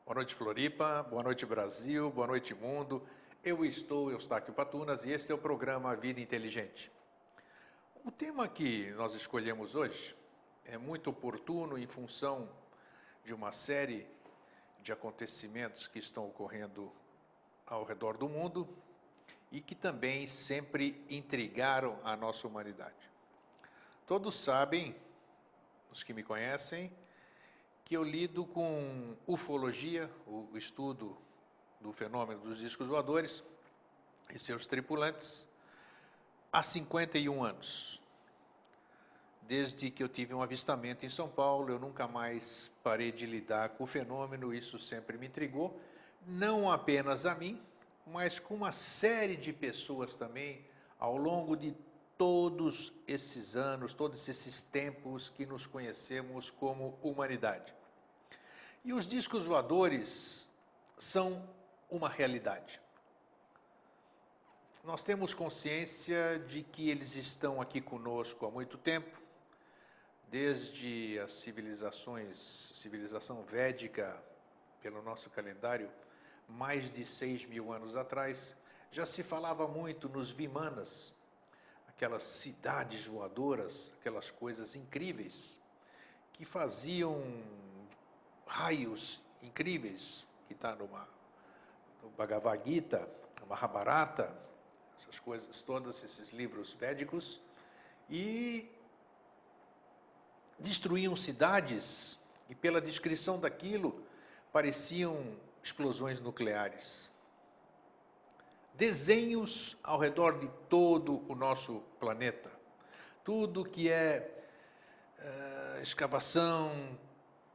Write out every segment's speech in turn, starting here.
Boa noite, Floripa. Boa noite, Brasil. Boa noite, mundo. Eu estou Eustáquio Patunas e este é o programa Vida Inteligente. O tema que nós escolhemos hoje é muito oportuno em função de uma série de acontecimentos que estão ocorrendo ao redor do mundo e que também sempre intrigaram a nossa humanidade. Todos sabem, os que me conhecem, que eu lido com ufologia, o estudo do fenômeno dos discos voadores e seus tripulantes, há 51 anos. Desde que eu tive um avistamento em São Paulo, eu nunca mais parei de lidar com o fenômeno, isso sempre me intrigou, não apenas a mim, mas com uma série de pessoas também, ao longo de todos esses anos, todos esses tempos que nos conhecemos como humanidade. E os discos voadores são uma realidade. Nós temos consciência de que eles estão aqui conosco há muito tempo, desde as civilização védica, pelo nosso calendário, mais de 6.000 anos atrás, já se falava muito nos Vimanas, aquelas cidades voadoras, aquelas coisas incríveis, que faziam raios incríveis, que está no Bhagavad Gita, no Mahabharata, essas coisas todas, esses livros védicos, e destruíam cidades, e pela descrição daquilo, pareciam explosões nucleares. Desenhos ao redor de todo o nosso planeta. Tudo que é escavação,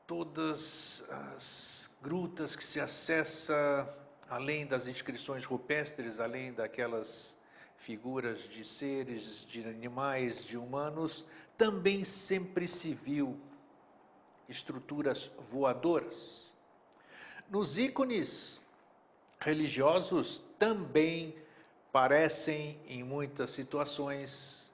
todas as grutas que se acessa, além das inscrições rupestres, além daquelas figuras de seres, de animais, de humanos, também sempre se viu estruturas voadoras. Nos ícones religiosos também parecem, em muitas situações,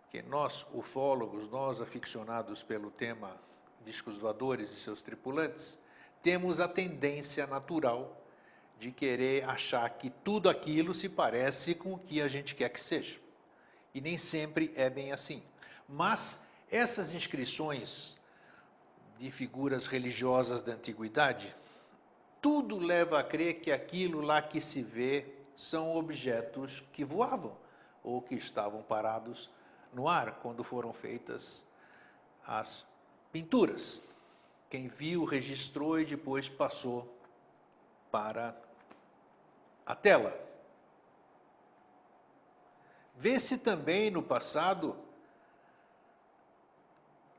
que nós, ufólogos, nós aficionados pelo tema discos voadores e seus tripulantes, temos a tendência natural de querer achar que tudo aquilo se parece com o que a gente quer que seja. E nem sempre é bem assim. Mas essas inscrições de figuras religiosas da antiguidade, tudo leva a crer que aquilo lá que se vê são objetos que voavam ou que estavam parados no ar quando foram feitas as pinturas. Quem viu, registrou e depois passou para a tela. Vê-se também no passado,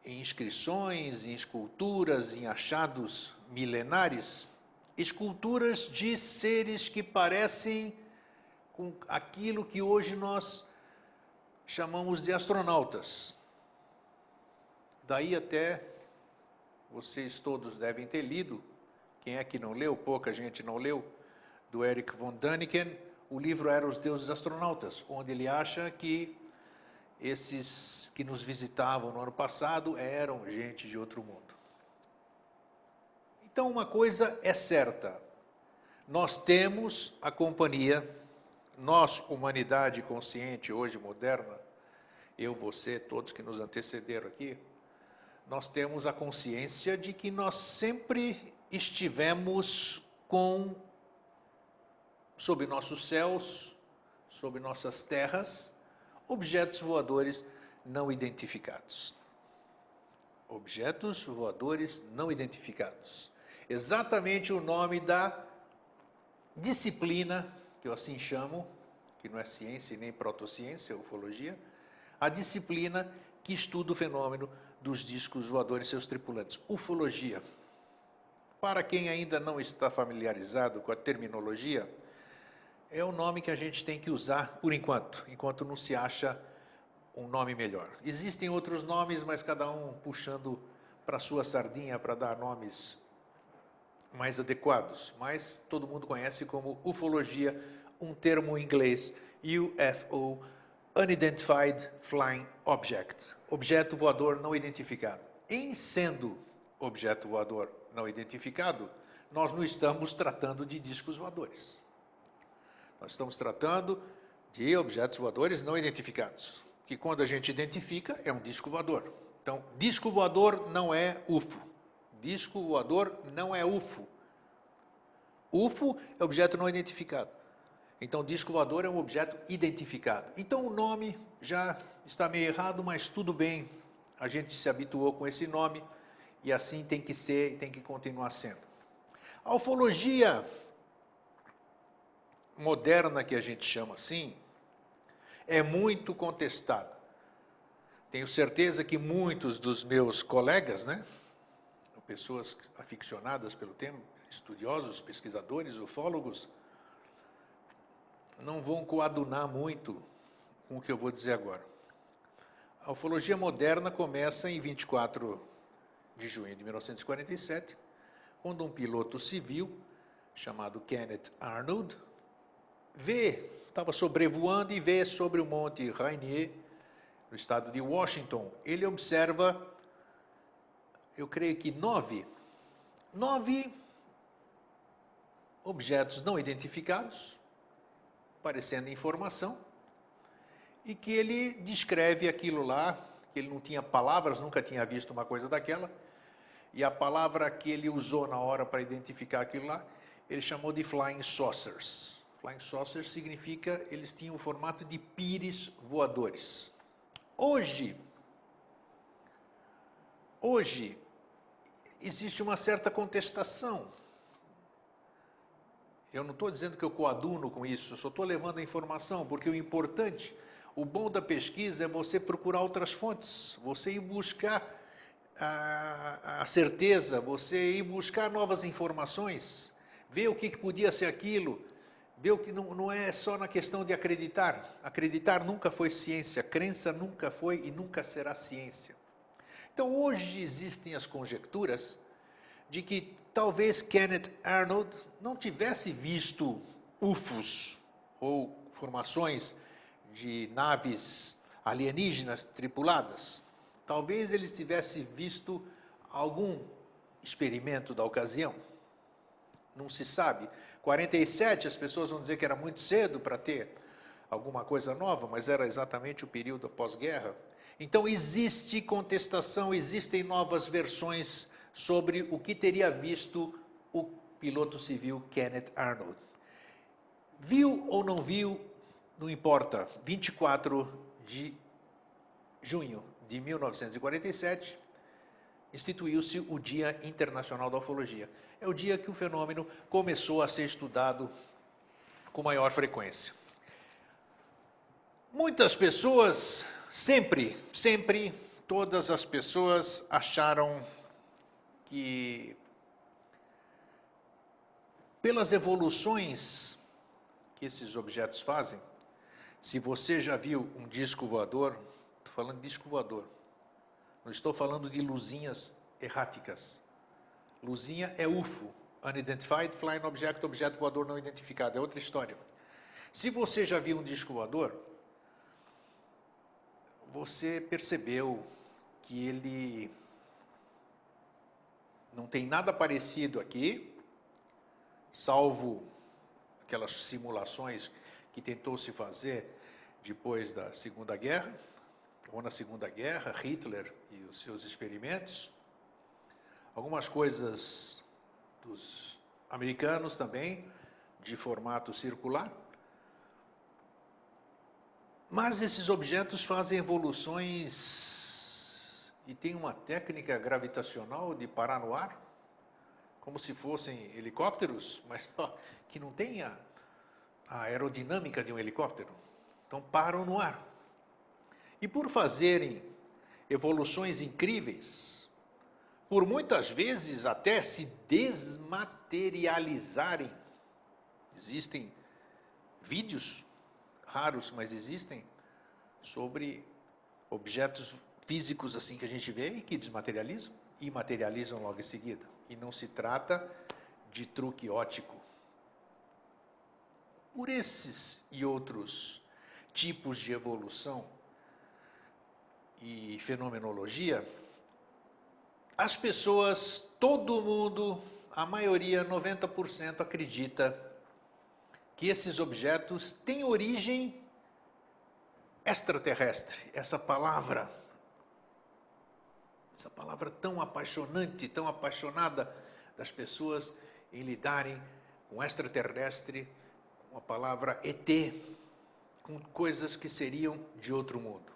em inscrições, em esculturas, em achados milenares, esculturas de seres que parecem com aquilo que hoje nós chamamos de astronautas. Daí até, vocês todos devem ter lido, quem é que não leu, pouca gente não leu, do Erich von Däniken, o livro Era os Deuses Astronautas, onde ele acha que esses que nos visitavam no ano passado eram gente de outro mundo. Então, uma coisa é certa, nós temos a companhia, nós, humanidade consciente, hoje moderna, eu, você, todos que nos antecederam aqui, nós temos a consciência de que nós sempre estivemos sob nossos céus, sob nossas terras, objetos voadores não identificados. Objetos voadores não identificados. Exatamente o nome da disciplina, que eu assim chamo, que não é ciência e nem protociência, é ufologia, a disciplina que estuda o fenômeno dos discos voadores e seus tripulantes. Ufologia. Para quem ainda não está familiarizado com a terminologia, é o nome que a gente tem que usar por enquanto não se acha um nome melhor. Existem outros nomes, mas cada um puxando para a sua sardinha para dar nomes mais adequados. Mas todo mundo conhece como ufologia, um termo em inglês, UFO, Unidentified Flying Object, objeto voador não identificado. Em sendo objeto voador não identificado, nós não estamos tratando de discos voadores. Nós estamos tratando de objetos voadores não identificados, que quando a gente identifica é um disco voador. Então, disco voador não é UFO. Disco voador não é UFO. UFO é objeto não identificado. Então, disco voador é um objeto identificado. Então, o nome já está meio errado, mas tudo bem. A gente se habituou com esse nome e assim tem que ser e tem que continuar sendo. A ufologia moderna, que a gente chama assim, é muito contestada. Tenho certeza que muitos dos meus colegas, pessoas aficionadas pelo tema, estudiosos, pesquisadores, ufólogos, não vão coadunar muito com o que eu vou dizer agora. A ufologia moderna começa em 24 de junho de 1947, quando um piloto civil, chamado Kenneth Arnold, estava sobrevoando e vê sobre o Monte Rainier, no estado de Washington. Ele observa, eu creio que 9 objetos não identificados, parecendo informação, e que ele descreve aquilo lá, que ele não tinha palavras, nunca tinha visto uma coisa daquela, e a palavra que ele usou na hora para identificar aquilo lá, ele chamou de Flying Saucers. Flying Saucers significa, eles tinham o formato de pires voadores. Hoje, existe uma certa contestação. Eu não estou dizendo que eu coaduno com isso, eu só estou levando a informação, porque o importante, o bom da pesquisa é você procurar outras fontes, você ir buscar a certeza, você ir buscar novas informações, ver o que podia ser aquilo, ver o que não é só na questão de acreditar. Acreditar nunca foi ciência, crença nunca foi e nunca será ciência. Então hoje existem as conjecturas de que talvez Kenneth Arnold não tivesse visto UFOs ou formações de naves alienígenas tripuladas. Talvez ele tivesse visto algum experimento da ocasião. Não se sabe. 47, as pessoas vão dizer que era muito cedo para ter alguma coisa nova, mas era exatamente o período pós-guerra. Então existe contestação, existem novas versões sobre o que teria visto o piloto civil Kenneth Arnold. Viu ou não viu, não importa. 24 de junho de 1947, instituiu-se o Dia Internacional da Ufologia. É o dia que o fenômeno começou a ser estudado com maior frequência. Muitas pessoas, sempre, todas as pessoas acharam que, pelas evoluções que esses objetos fazem, se você já viu um disco voador, estou falando de disco voador, não estou falando de luzinhas erráticas. Luzinha é UFO, Unidentified Flying Object, objeto voador não identificado, é outra história. Se você já viu um disco voador, você percebeu que ele não tem nada parecido aqui, salvo aquelas simulações que tentou se fazer depois da Segunda Guerra, ou na Segunda Guerra, Hitler e os seus experimentos. Algumas coisas dos americanos também, de formato circular. Mas esses objetos fazem evoluções e tem uma técnica gravitacional de parar no ar, como se fossem helicópteros, mas que não tem a aerodinâmica de um helicóptero. Então param no ar. E por fazerem evoluções incríveis, por muitas vezes até se desmaterializarem, existem vídeos raros, mas existem, sobre objetos físicos assim que a gente vê e que desmaterializam e materializam logo em seguida. E não se trata de truque óptico. Por esses e outros tipos de evolução e fenomenologia, as pessoas, todo mundo, a maioria, 90%, acredita que esses objetos têm origem extraterrestre. Essa palavra tão apaixonante, tão apaixonada das pessoas em lidarem com extraterrestre, com a palavra ET, com coisas que seriam de outro mundo.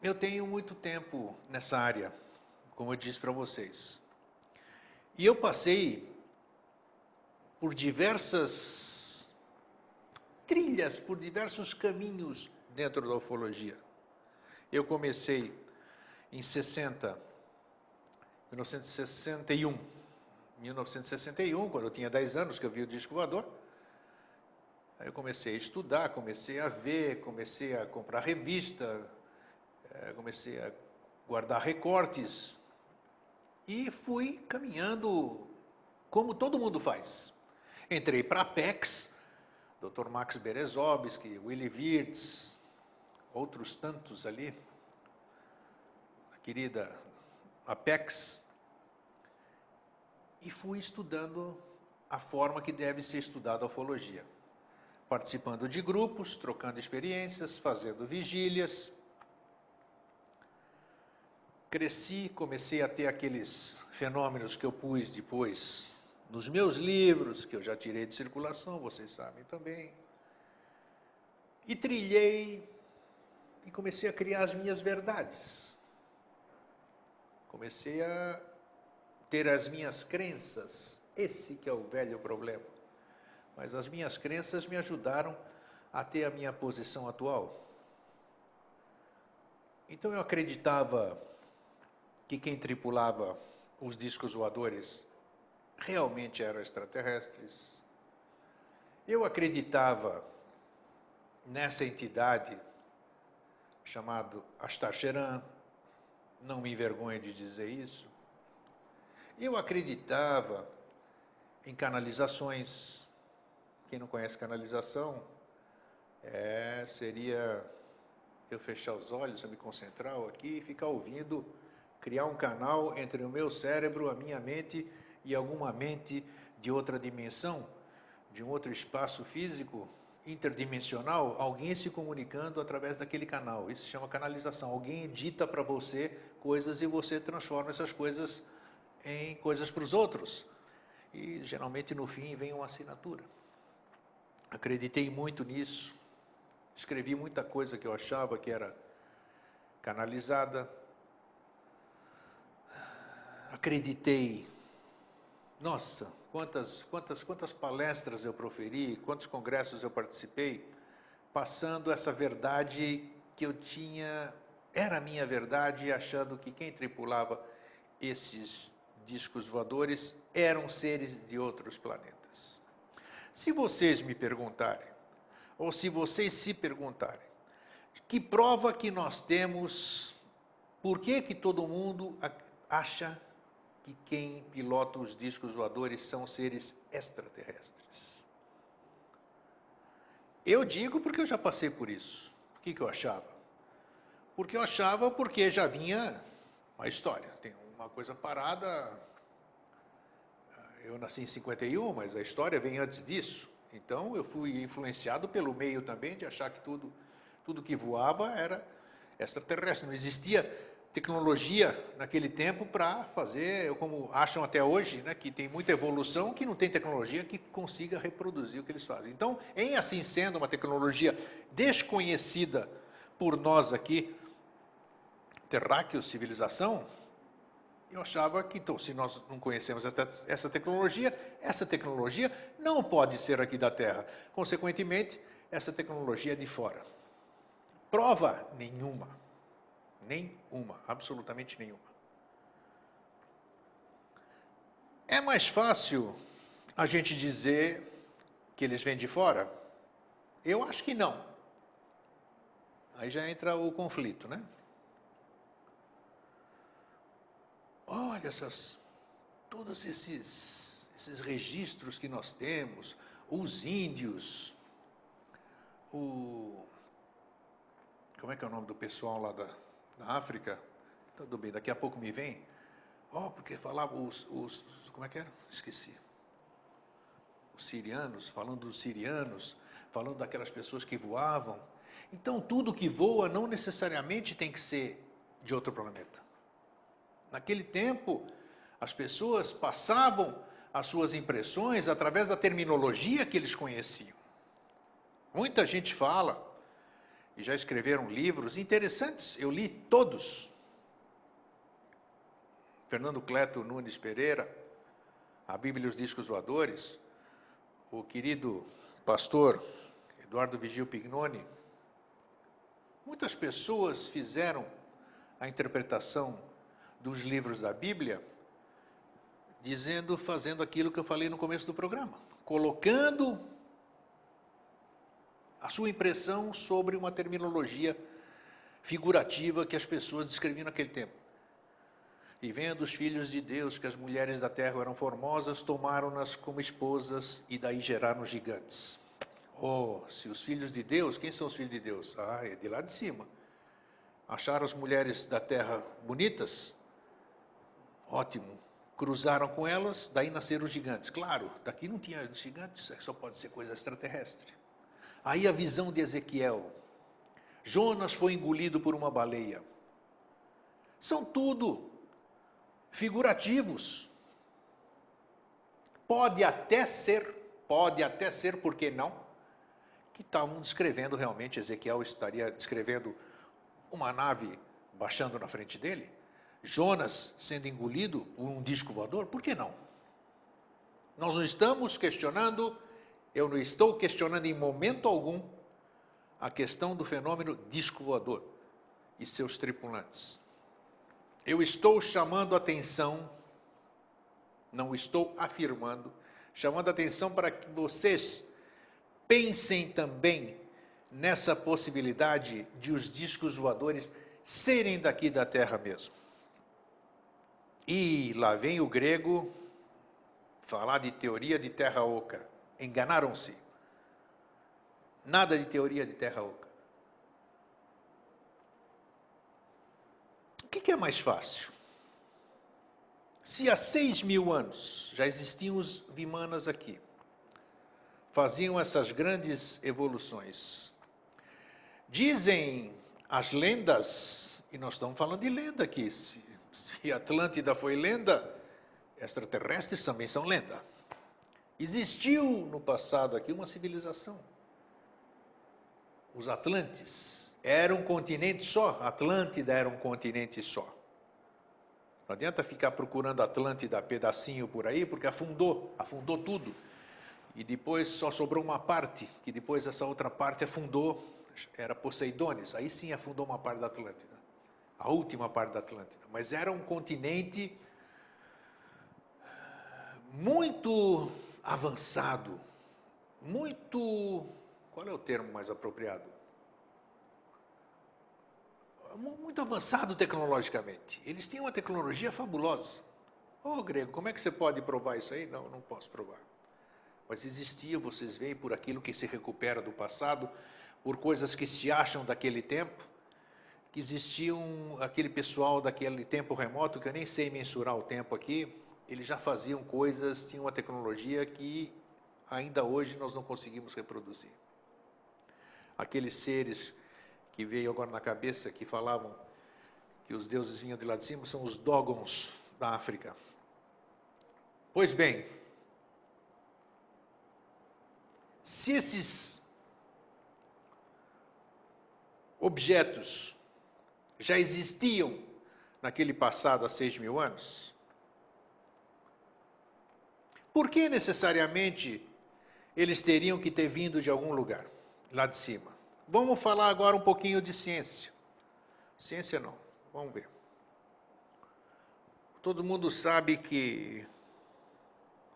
Eu tenho muito tempo nessa área, como eu disse para vocês. E eu passei por diversas trilhas, por diversos caminhos dentro da ufologia. Eu comecei em 1961, quando eu tinha 10 anos, que eu vi o disco voador. Aí eu comecei a estudar, comecei a ver, comecei a comprar revista, comecei a guardar recortes e fui caminhando como todo mundo faz. Entrei para a Apex, Dr. Max Berezovsky, Willy Wirtz, outros tantos ali, a querida Apex, e fui estudando a forma que deve ser estudada a ufologia, participando de grupos, trocando experiências, fazendo vigílias. Cresci, comecei a ter aqueles fenômenos que eu pus depois nos meus livros, que eu já tirei de circulação, vocês sabem também. E trilhei e comecei a criar as minhas verdades. Comecei a ter as minhas crenças. Esse que é o velho problema. Mas as minhas crenças me ajudaram a ter a minha posição atual. Então eu acreditava que quem tripulava os discos voadores realmente eram extraterrestres. Eu acreditava nessa entidade chamada Astacheran, não me envergonho de dizer isso. Eu acreditava em canalizações. Quem não conhece canalização, seria eu fechar os olhos, eu me concentrar aqui e ficar ouvindo, criar um canal entre o meu cérebro, a minha mente e alguma mente de outra dimensão, de um outro espaço físico, interdimensional, alguém se comunicando através daquele canal. Isso se chama canalização. Alguém edita para você coisas e você transforma essas coisas em coisas para os outros. E geralmente no fim vem uma assinatura. Acreditei muito nisso. Escrevi muita coisa que eu achava que era canalizada. Acreditei. Nossa, quantas palestras eu proferi, quantos congressos eu participei, passando essa verdade que eu tinha, era a minha verdade, achando que quem tripulava esses discos voadores eram seres de outros planetas. Se vocês me perguntarem, ou se vocês se perguntarem, que prova que nós temos, por que todo mundo acha que quem pilota os discos voadores são seres extraterrestres? Eu digo porque eu já passei por isso. O que eu achava? Porque eu achava porque já vinha uma história. Tem uma coisa parada. Eu nasci em 51, mas a história vem antes disso. Então eu fui influenciado pelo meio também de achar que tudo que voava era extraterrestre. Não existia tecnologia naquele tempo para fazer, como acham até hoje, né, que tem muita evolução, que não tem tecnologia que consiga reproduzir o que eles fazem. Então, em assim sendo uma tecnologia desconhecida por nós aqui, terráqueos, civilização, eu achava que, então, se nós não conhecemos essa tecnologia não pode ser aqui da Terra. Consequentemente, essa tecnologia é de fora. Prova nenhuma. Nenhuma, absolutamente nenhuma. É mais fácil a gente dizer que eles vêm de fora? Eu acho que não. Aí já entra o conflito, né? Olha, todos esses registros que nós temos, os índios, como é que é o nome do pessoal lá da África? Tudo bem, daqui a pouco me vem. Porque falava como é que era? Esqueci. Os sirianos, falando dos sirianos, falando daquelas pessoas que voavam. Então, tudo que voa não necessariamente tem que ser de outro planeta. Naquele tempo, as pessoas passavam as suas impressões através da terminologia que eles conheciam. Muita gente fala, e já escreveram livros interessantes, eu li todos. Fernando Cleto Nunes Pereira, a Bíblia e os Discos Voadores, o querido pastor Eduardo Vigil Pignoni. Muitas pessoas fizeram a interpretação dos livros da Bíblia, fazendo aquilo que eu falei no começo do programa, colocando a sua impressão sobre uma terminologia figurativa que as pessoas descreviam naquele tempo. E vendo os filhos de Deus que as mulheres da terra eram formosas, tomaram-nas como esposas e daí geraram gigantes. Se os filhos de Deus, quem são os filhos de Deus? É de lá de cima. Acharam as mulheres da terra bonitas? Ótimo. Cruzaram com elas, daí nasceram os gigantes. Claro, daqui não tinha gigantes, só pode ser coisa extraterrestre. Aí a visão de Ezequiel. Jonas foi engolido por uma baleia. São tudo figurativos. Pode até ser, por que não? Que estavam descrevendo realmente, Ezequiel estaria descrevendo uma nave baixando na frente dele, Jonas sendo engolido por um disco voador, por que não? Nós não estamos questionando, eu não estou questionando em momento algum a questão do fenômeno disco voador e seus tripulantes. Eu estou chamando a atenção, não estou afirmando, chamando a atenção para que vocês pensem também nessa possibilidade de os discos voadores serem daqui da Terra mesmo. E lá vem o grego falar de teoria de terra oca. Enganaram-se. Nada de teoria de terra oca. O que é mais fácil? Se há 6.000 anos já existiam os Vimanas aqui, faziam essas grandes evoluções. Dizem as lendas, e nós estamos falando de lenda aqui, se Atlântida foi lenda, extraterrestres também são lenda. Existiu no passado aqui uma civilização. Os Atlantes eram um continente só, Atlântida era um continente só. Não adianta ficar procurando Atlântida pedacinho por aí, porque afundou tudo. E depois só sobrou uma parte, que depois essa outra parte afundou, era Poseidones, aí sim afundou uma parte da Atlântida, a última parte da Atlântida. Mas era um continente muito avançado, qual é o termo mais apropriado? Muito avançado tecnologicamente. Eles tinham uma tecnologia fabulosa. Grego, como é que você pode provar isso aí? Não posso provar. Mas existia, vocês veem, por aquilo que se recupera do passado, por coisas que se acham daquele tempo, que existiam aquele pessoal daquele tempo remoto, que eu nem sei mensurar o tempo aqui, eles já faziam coisas, tinham uma tecnologia que ainda hoje nós não conseguimos reproduzir. Aqueles seres que veio agora na cabeça, que falavam que os deuses vinham de lá de cima, são os Dogons da África. Pois bem, se esses objetos já existiam naquele passado há 6.000 anos, por que necessariamente eles teriam que ter vindo de algum lugar, lá de cima? Vamos falar agora um pouquinho de ciência. Ciência não, vamos ver. Todo mundo sabe que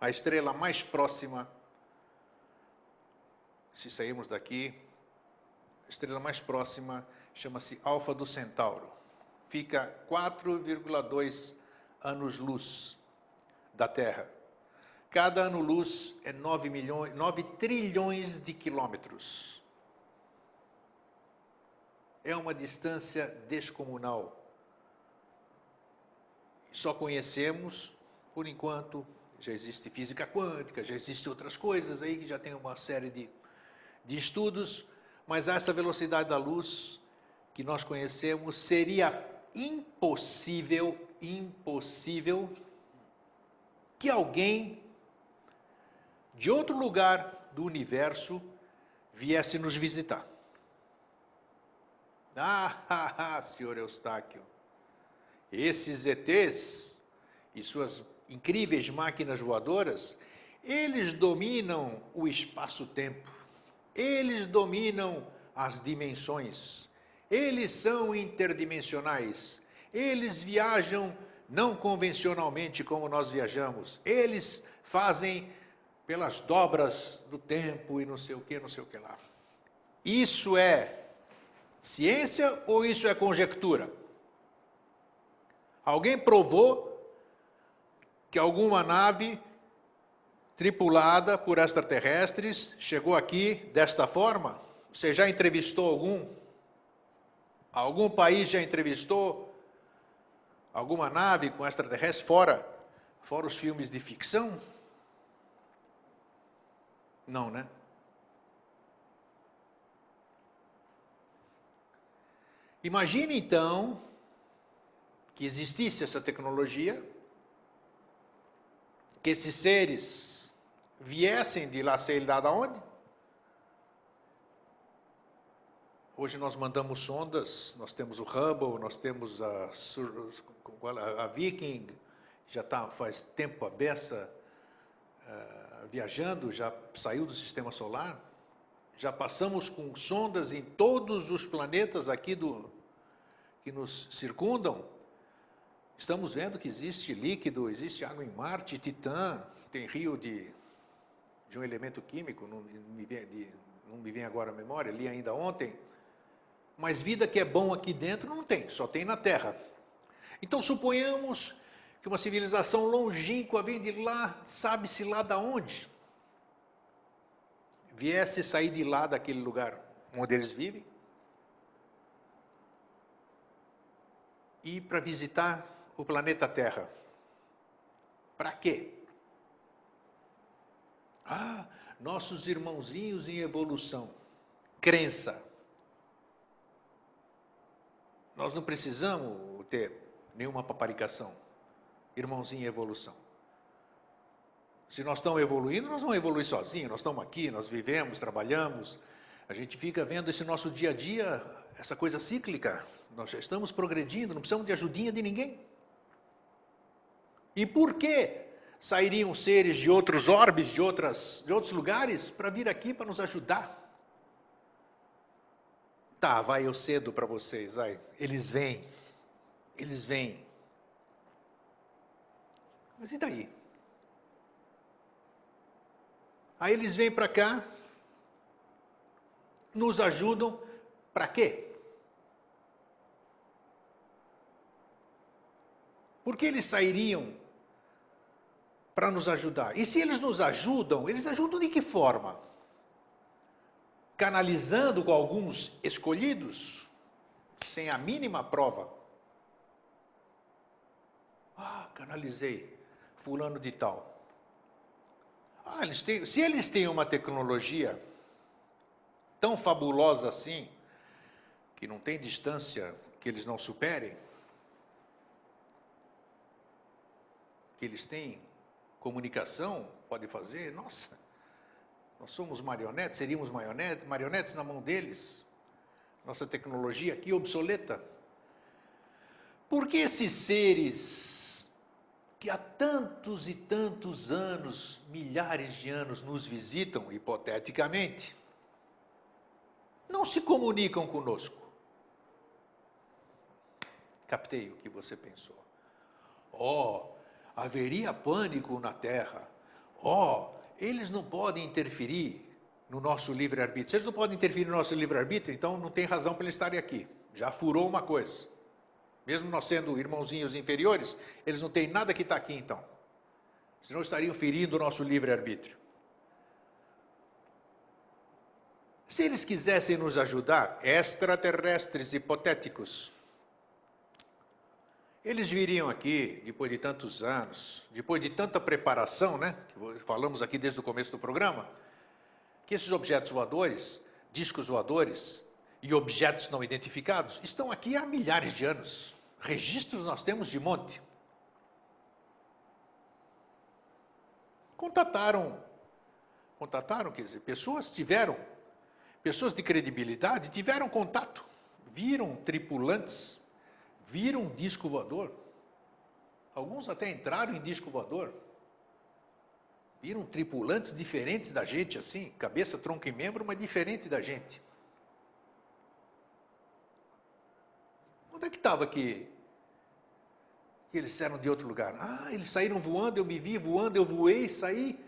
a estrela mais próxima, se sairmos daqui, a estrela mais próxima chama-se Alfa do Centauro. Fica 4,2 anos-luz da Terra. Cada ano-luz é 9 trilhões de quilômetros. É uma distância descomunal. Só conhecemos, por enquanto, já existe física quântica, já existem outras coisas aí que já tem uma série de estudos, mas a essa velocidade da luz que nós conhecemos seria impossível que alguém de outro lugar do universo viesse nos visitar. Senhor Eustáquio, esses ETs e suas incríveis máquinas voadoras, eles dominam o espaço-tempo, eles dominam as dimensões, eles são interdimensionais, eles viajam não convencionalmente como nós viajamos, eles fazem pelas dobras do tempo e não sei o que lá. Isso é ciência ou isso é conjectura? Alguém provou que alguma nave tripulada por extraterrestres chegou aqui desta forma? Você já entrevistou algum? Algum país já entrevistou alguma nave com extraterrestres fora os filmes de ficção? Não, né? Imagine então que existisse essa tecnologia, que esses seres viessem de lá, sei lá de onde. Hoje nós mandamos sondas, nós temos o Hubble, nós temos a Viking, já está faz tempo a beça viajando, já saiu do sistema solar, já passamos com sondas em todos os planetas aqui que nos circundam. Estamos vendo que existe líquido, existe água em Marte, Titã, tem rio de um elemento químico, não me vem agora à memória, li ainda ontem. Mas vida que é bom aqui dentro não tem, só tem na Terra. Então suponhamos que uma civilização longínqua vem de lá, sabe-se lá de onde, viesse sair de lá, daquele lugar onde eles vivem, e para visitar o planeta Terra. Para quê? Nossos irmãozinhos em evolução. Crença. Nós não precisamos ter nenhuma paparicação. Irmãozinho em evolução. Se nós estamos evoluindo, nós vamos evoluir sozinhos. Nós estamos aqui, nós vivemos, trabalhamos. A gente fica vendo esse nosso dia a dia, essa coisa cíclica. Nós já estamos progredindo, não precisamos de ajudinha de ninguém. E por que sairiam seres de outros orbes, de outros lugares, para vir aqui para nos ajudar? Tá, vai, eu cedo para vocês, vai. Eles vêm. Mas e daí? Aí eles vêm para cá, nos ajudam, para quê? Por que eles sairiam para nos ajudar? E se eles nos ajudam, eles ajudam de que forma? Canalizando com alguns escolhidos, sem a mínima prova. Canalizei fulano de tal. Se eles têm uma tecnologia tão fabulosa assim, que não tem distância que eles não superem, que eles têm comunicação, pode fazer, nossa, nós somos marionetes, seríamos marionetes na mão deles, nossa tecnologia aqui obsoleta. Por que esses seres que há tantos e tantos anos, milhares de anos, nos visitam, hipoteticamente, não se comunicam conosco? Captei o que você pensou. Haveria pânico na Terra. Eles não podem interferir no nosso livre-arbítrio. Se eles não podem interferir no nosso livre-arbítrio, então não tem razão para eles estarem aqui. Já furou uma coisa. Mesmo nós sendo irmãozinhos inferiores, eles não têm nada que está aqui, então. Senão estariam ferindo o nosso livre-arbítrio. Se eles quisessem nos ajudar, extraterrestres hipotéticos, eles viriam aqui, depois de tantos anos, depois de tanta preparação, né? Que falamos aqui desde o começo do programa, que esses objetos voadores, discos voadores e objetos não identificados estão aqui há milhares de anos. Registros nós temos de monte. Contataram, quer dizer, pessoas de credibilidade tiveram contato, viram tripulantes, viram um disco voador. Alguns até entraram em disco voador. Viram tripulantes diferentes da gente, assim, cabeça, tronco e membro, mas diferente da gente. Onde é que estava que eles eram de outro lugar? Ah, eles saíram voando, eu me vi voando, eu voei, saí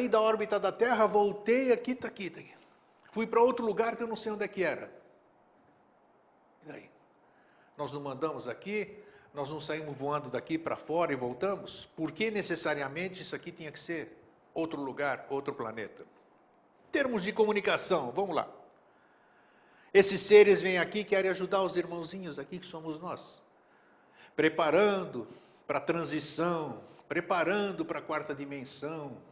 da órbita da Terra, voltei, aqui, tá aqui, tá aqui. Fui para outro lugar que eu não sei onde é que era. E daí? Nós não mandamos aqui, nós não saímos voando daqui para fora e voltamos? Por que necessariamente isso aqui tinha que ser outro lugar, outro planeta? Em termos de comunicação, vamos lá. Esses seres vêm aqui e querem ajudar os irmãozinhos aqui, que somos nós. Preparando para a transição, preparando para a quarta dimensão,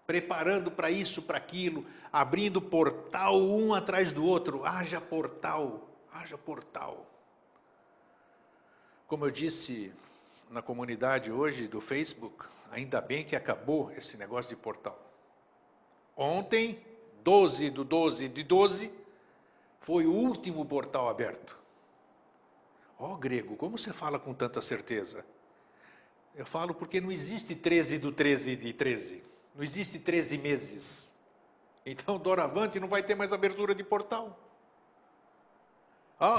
preparando para isso, para aquilo, abrindo portal um atrás do outro. Haja portal, haja portal. Como eu disse na comunidade hoje do Facebook, ainda bem que acabou esse negócio de portal. Ontem, 12/12/12, foi o último portal aberto. Ó, grego, como você fala com tanta certeza? Eu falo porque não existe 13/13/13. Não existe 13 meses. Então, doravante, não vai ter mais abertura de portal.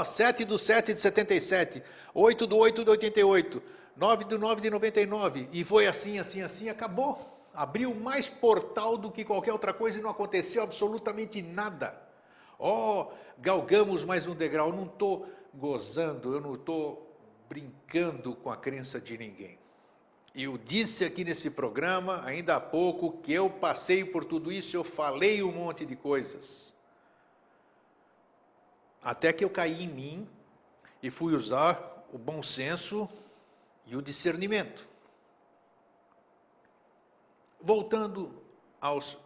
7/7/77, 8/8/88, 9/9/99, e foi assim, acabou. Abriu mais portal do que qualquer outra coisa e não aconteceu absolutamente nada. Galgamos mais um degrau. Eu não estou gozando, eu não estou brincando com a crença de ninguém. Eu disse aqui nesse programa, ainda há pouco, que eu passei por tudo isso, eu falei um monte de coisas. Até que eu caí em mim e fui usar o bom senso e o discernimento. Voltando aos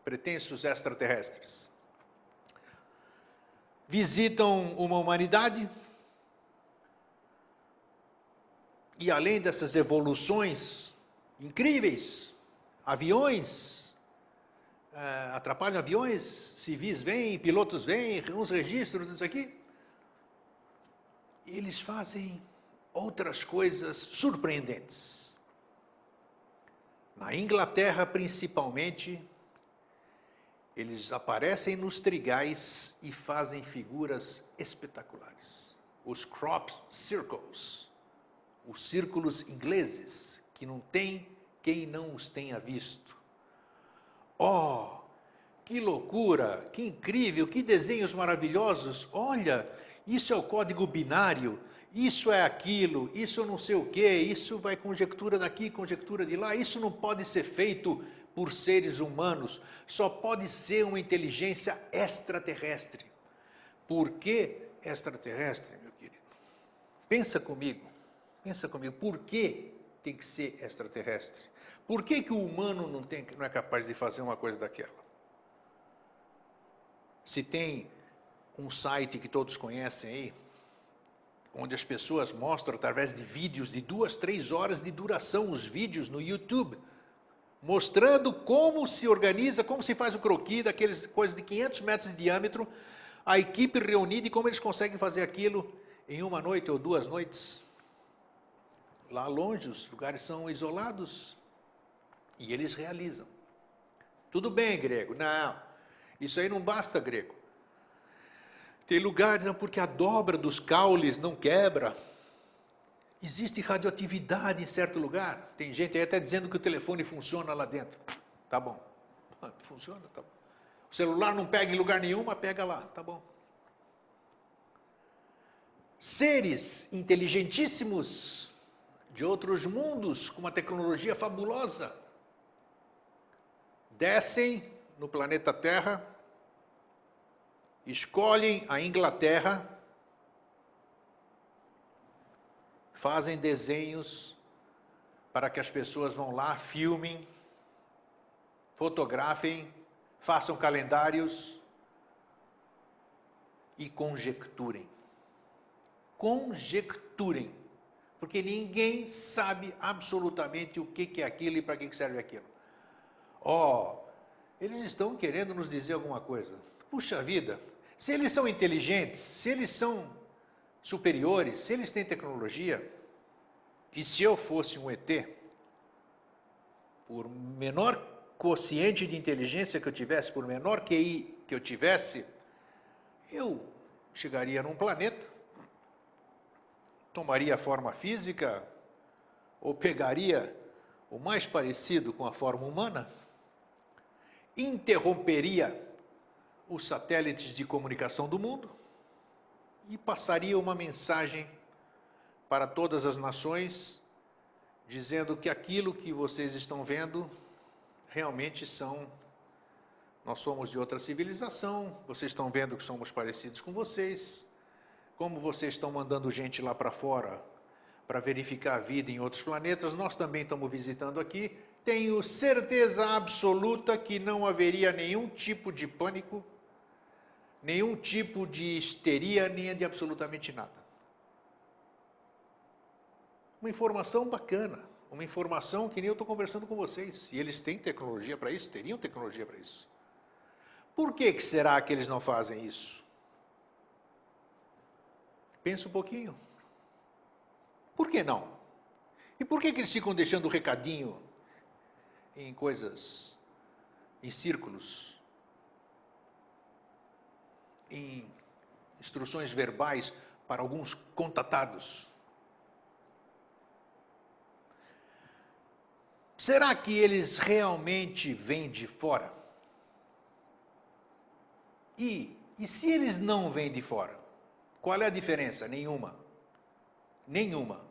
pretensos extraterrestres. Visitam uma humanidade e, além dessas evoluções incríveis, aviões, atrapalham aviões, civis vêm, pilotos vêm, uns registros, isso aqui. Eles fazem outras coisas surpreendentes. Na Inglaterra, principalmente, eles aparecem nos trigais e fazem figuras espetaculares. Os crop circles, os círculos ingleses, que não tem quem não os tenha visto. Que loucura, que incrível, que desenhos maravilhosos. Olha, isso é o código binário, isso é aquilo, isso não sei o quê, isso vai conjectura daqui, conjectura de lá, isso não pode ser feito por seres humanos, só pode ser uma inteligência extraterrestre. Por que extraterrestre, meu querido? Pensa comigo, por que tem que ser extraterrestre? Por que o humano não é capaz de fazer uma coisa daquela? Se tem um site que todos conhecem aí, onde as pessoas mostram através de vídeos de 2, 3 horas de duração, os vídeos no YouTube, mostrando como se organiza, como se faz o croquis daqueles coisas de 500 metros de diâmetro, a equipe reunida e como eles conseguem fazer aquilo em uma noite ou 2 noites. Lá longe, os lugares são isolados e eles realizam. Tudo bem, grego? Não, isso aí não basta, grego. Tem lugar, não, porque a dobra dos caules não quebra. Existe radioatividade em certo lugar. Tem gente aí até dizendo que o telefone funciona lá dentro. Tá bom. Funciona, tá bom. O celular não pega em lugar nenhum, mas pega lá, tá bom. Seres inteligentíssimos de outros mundos, com uma tecnologia fabulosa, descem no planeta Terra escolhem a Inglaterra, fazem desenhos para que as pessoas vão lá, filmem, fotografem, façam calendários e conjecturem. Conjecturem, porque ninguém sabe absolutamente o que é aquilo e para que serve aquilo. Eles estão querendo nos dizer alguma coisa. Puxa vida, se eles são inteligentes, se eles são superiores, se eles têm tecnologia, e se eu fosse um ET, por menor quociente de inteligência que eu tivesse, por menor QI que eu tivesse, eu chegaria num planeta, tomaria a forma física, ou pegaria o mais parecido com a forma humana, interromperia os satélites de comunicação do mundo e passaria uma mensagem para todas as nações, dizendo que aquilo que vocês estão vendo realmente nós somos de outra civilização, vocês estão vendo que somos parecidos com vocês, como vocês estão mandando gente lá para fora para verificar a vida em outros planetas, nós também estamos visitando aqui, tenho certeza absoluta que não haveria nenhum tipo de pânico, nenhum tipo de histeria, nem de absolutamente nada. Uma informação bacana, uma informação que nem eu estou conversando com vocês, e eles têm tecnologia para isso, teriam tecnologia para isso. Por que será que eles não fazem isso? Pensa um pouquinho. Por que não? E por que eles ficam deixando recadinho em coisas, em círculos, em instruções verbais para alguns contatados? Será que eles realmente vêm de fora? E se eles não vêm de fora? Qual é a diferença? Nenhuma. Nenhuma.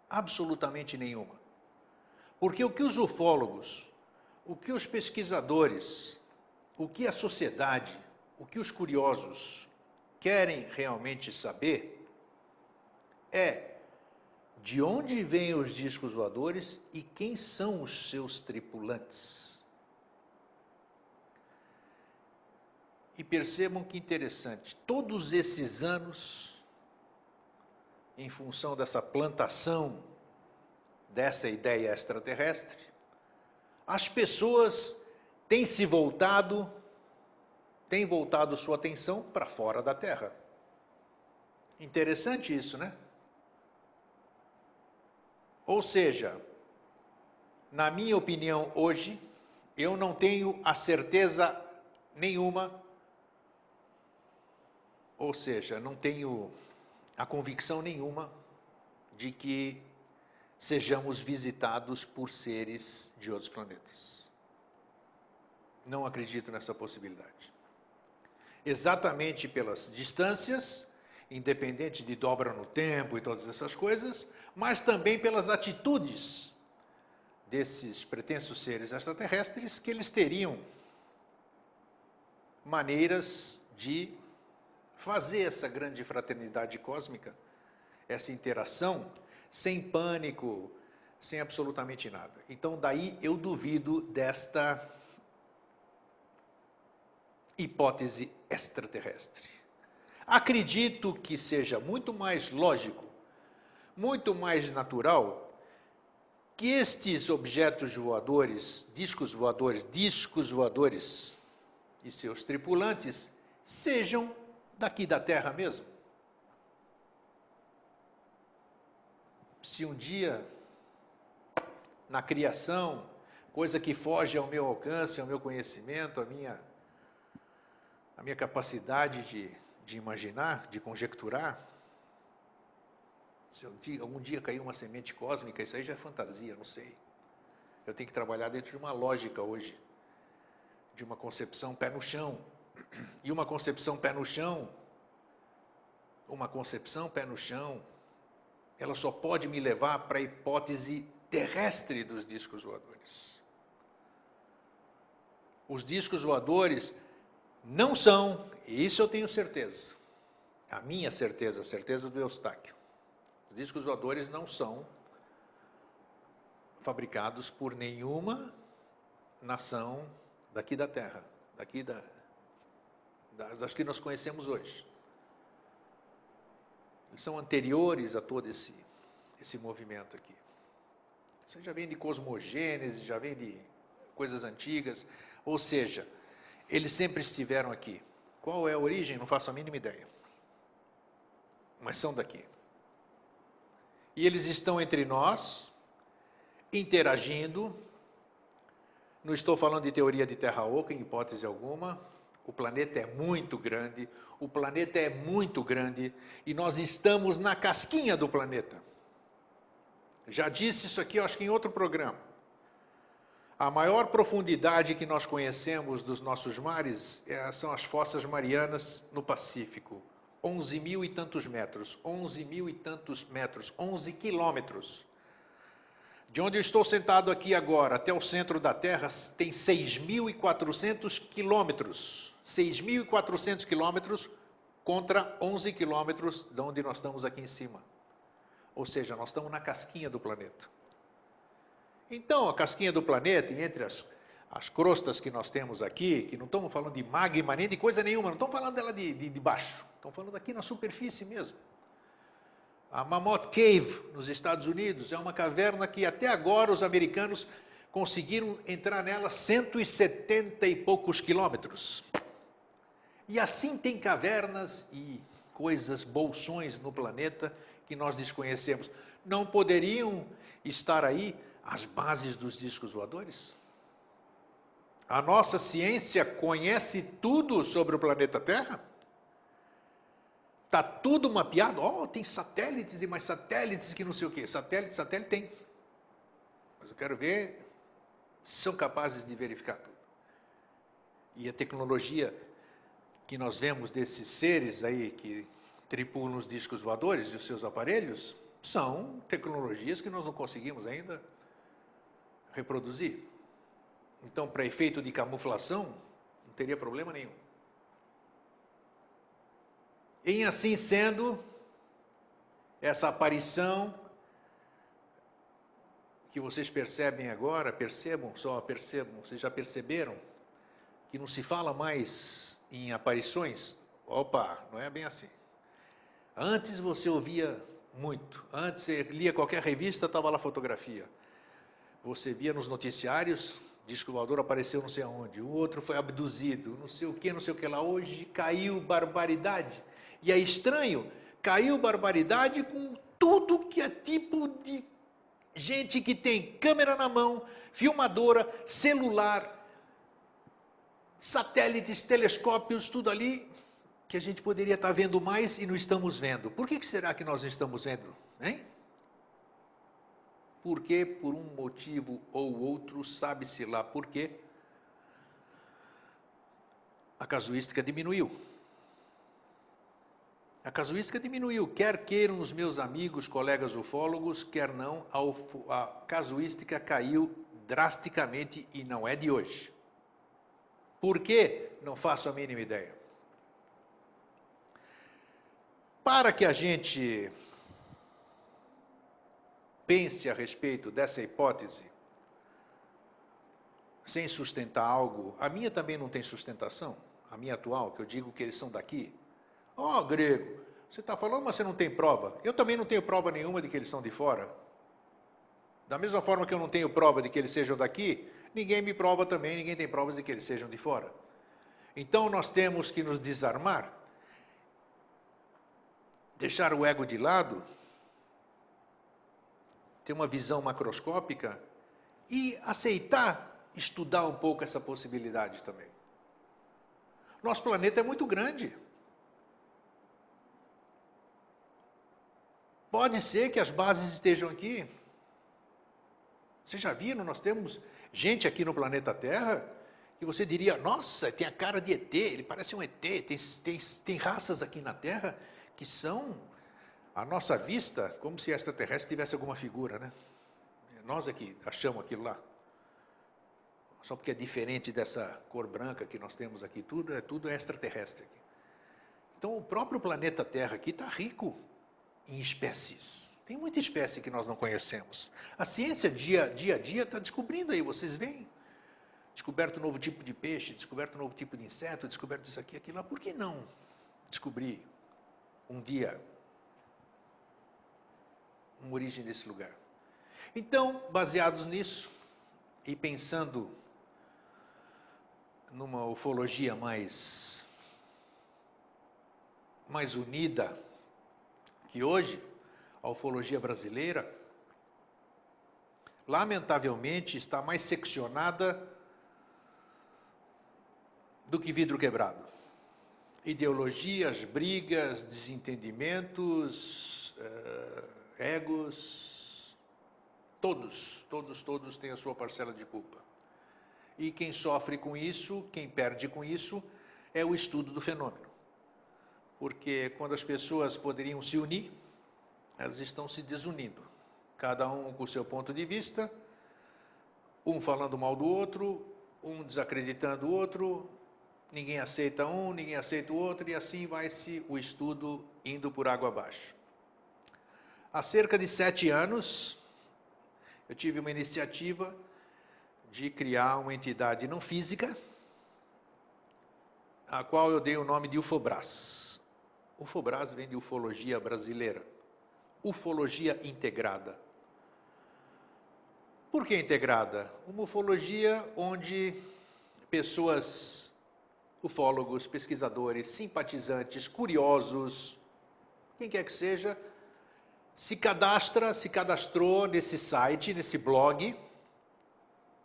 Absolutamente nenhuma. Porque o que os ufólogos, o que os pesquisadores, o que a sociedade, o que os curiosos querem realmente saber é de onde vêm os discos voadores e quem são os seus tripulantes. E percebam que interessante, todos esses anos, em função dessa plantação dessa ideia extraterrestre, as pessoas têm voltado sua atenção para fora da Terra. Interessante isso, né? Ou seja, na minha opinião hoje, eu não tenho a certeza nenhuma, ou seja, não tenho a convicção nenhuma de que sejamos visitados por seres de outros planetas. Não acredito nessa possibilidade. Exatamente pelas distâncias, independente de dobra no tempo e todas essas coisas, mas também pelas atitudes desses pretensos seres extraterrestres, que eles teriam maneiras de fazer essa grande fraternidade cósmica, essa interação, sem pânico, sem absolutamente nada. Então, daí eu duvido desta hipótese extraterrestre. Acredito que seja muito mais lógico, muito mais natural, que estes objetos voadores, discos voadores e seus tripulantes sejam daqui da Terra mesmo. Se um dia, na criação, coisa que foge ao meu alcance, ao meu conhecimento, à minha capacidade de imaginar, de conjecturar, se algum dia cair uma semente cósmica, isso aí já é fantasia, não sei. Eu tenho que trabalhar dentro de uma lógica hoje, de uma concepção pé no chão. E uma concepção pé no chão, ela só pode me levar para a hipótese terrestre dos discos voadores. Os discos voadores Não são, e isso eu tenho certeza, a minha certeza, a certeza do Eustáquio. Os discos voadores não são fabricados por nenhuma nação daqui da Terra, das que nós conhecemos hoje. Eles são anteriores a todo esse movimento aqui. Isso já vem de cosmogênese, já vem de coisas antigas, ou seja, eles sempre estiveram aqui. Qual é a origem? Não faço a mínima ideia. Mas são daqui. E eles estão entre nós, interagindo. Não estou falando de teoria de terra oca, em hipótese alguma. O planeta é muito grande, e nós estamos na casquinha do planeta. Já disse isso aqui, eu acho que em outro programa. A maior profundidade que nós conhecemos dos nossos mares são as fossas marianas no Pacífico. 11 mil e tantos metros, 11 quilômetros. De onde eu estou sentado aqui agora até o centro da Terra tem 6.400 quilômetros. 6.400 quilômetros contra 11 quilômetros de onde nós estamos aqui em cima. Ou seja, nós estamos na casquinha do planeta. Então, a casquinha do planeta, e entre as crostas que nós temos aqui, que não estamos falando de magma nem de coisa nenhuma, não estamos falando dela de baixo, estamos falando aqui na superfície mesmo. A Mammoth Cave, nos Estados Unidos, é uma caverna que até agora os americanos conseguiram entrar nela 170 e poucos quilômetros. E assim tem cavernas e coisas, bolsões no planeta que nós desconhecemos. Não poderiam estar aí as bases dos discos voadores? A nossa ciência conhece tudo sobre o planeta Terra? Está tudo mapeado? Oh, tem satélites e mais satélites que não sei o quê. Satélite tem. Mas eu quero ver se são capazes de verificar tudo. E a tecnologia que nós vemos desses seres aí que tripulam os discos voadores e os seus aparelhos, são tecnologias que nós não conseguimos ainda reproduzir. Então, para efeito de camuflação, não teria problema nenhum. Em assim sendo, essa aparição que vocês percebem agora, percebam, vocês já perceberam que não se fala mais em aparições? Opa, não é bem assim. Antes você ouvia muito, antes você lia qualquer revista, estava lá fotografia. Você via nos noticiários, disco voador apareceu não sei aonde, o outro foi abduzido, não sei o que lá. Hoje caiu barbaridade. E é estranho, caiu barbaridade com tudo que é tipo de gente que tem câmera na mão, filmadora, celular, satélites, telescópios, tudo ali, que a gente poderia estar vendo mais e não estamos vendo. Por que será que nós não estamos vendo? Hein? Porque, por um motivo ou outro, sabe-se lá por quê, a casuística diminuiu. A casuística diminuiu, quer queiram os meus amigos, colegas ufólogos, quer não, a casuística caiu drasticamente e não é de hoje. Por quê? Não faço a mínima ideia. Para que a gente pense a respeito dessa hipótese, sem sustentar algo, a minha também não tem sustentação, a minha atual, que eu digo que eles são daqui. Ó, grego, você está falando, mas você não tem prova. Eu também não tenho prova nenhuma de que eles são de fora. Da mesma forma que eu não tenho prova de que eles sejam daqui, ninguém me prova também, ninguém tem provas de que eles sejam de fora. Então nós temos que nos desarmar, deixar o ego de lado, ter uma visão macroscópica e aceitar estudar um pouco essa possibilidade também. Nosso planeta é muito grande. Pode ser que as bases estejam aqui. Vocês já viram? Nós temos gente aqui no planeta Terra que você diria, nossa, tem a cara de ET, ele parece um ET, tem raças aqui na Terra que são, à nossa vista, como se extraterrestre tivesse alguma figura, né? Nós aqui achamos aquilo lá. só porque é diferente dessa cor branca que nós temos aqui, tudo é extraterrestre aqui. Então, o próprio planeta Terra aqui está rico em espécies. Tem muita espécie que nós não conhecemos. A ciência, dia a dia, está descobrindo aí, vocês veem. Descoberto um novo tipo de peixe, descoberto um novo tipo de inseto, descoberto isso aqui, aquilo lá. Por que não descobrir um dia uma origem desse lugar? Então, baseados nisso, e pensando numa ufologia mais unida, que hoje a ufologia brasileira, lamentavelmente, está mais seccionada do que vidro quebrado. Ideologias, brigas, desentendimentos, egos, todos têm a sua parcela de culpa. E quem sofre com isso, quem perde com isso, é o estudo do fenômeno. Porque quando as pessoas poderiam se unir, elas estão se desunindo. Cada um com o seu ponto de vista, um falando mal do outro, um desacreditando o outro, ninguém aceita um, ninguém aceita o outro, e assim vai-se o estudo indo por água abaixo. Há cerca de 7 anos, eu tive uma iniciativa de criar uma entidade não física, a qual eu dei o nome de Ufobras. Ufobras vem de ufologia brasileira, ufologia integrada. Por que integrada? Uma ufologia onde pessoas, ufólogos, pesquisadores, simpatizantes, curiosos, quem quer que seja, se cadastrou nesse site, nesse blog,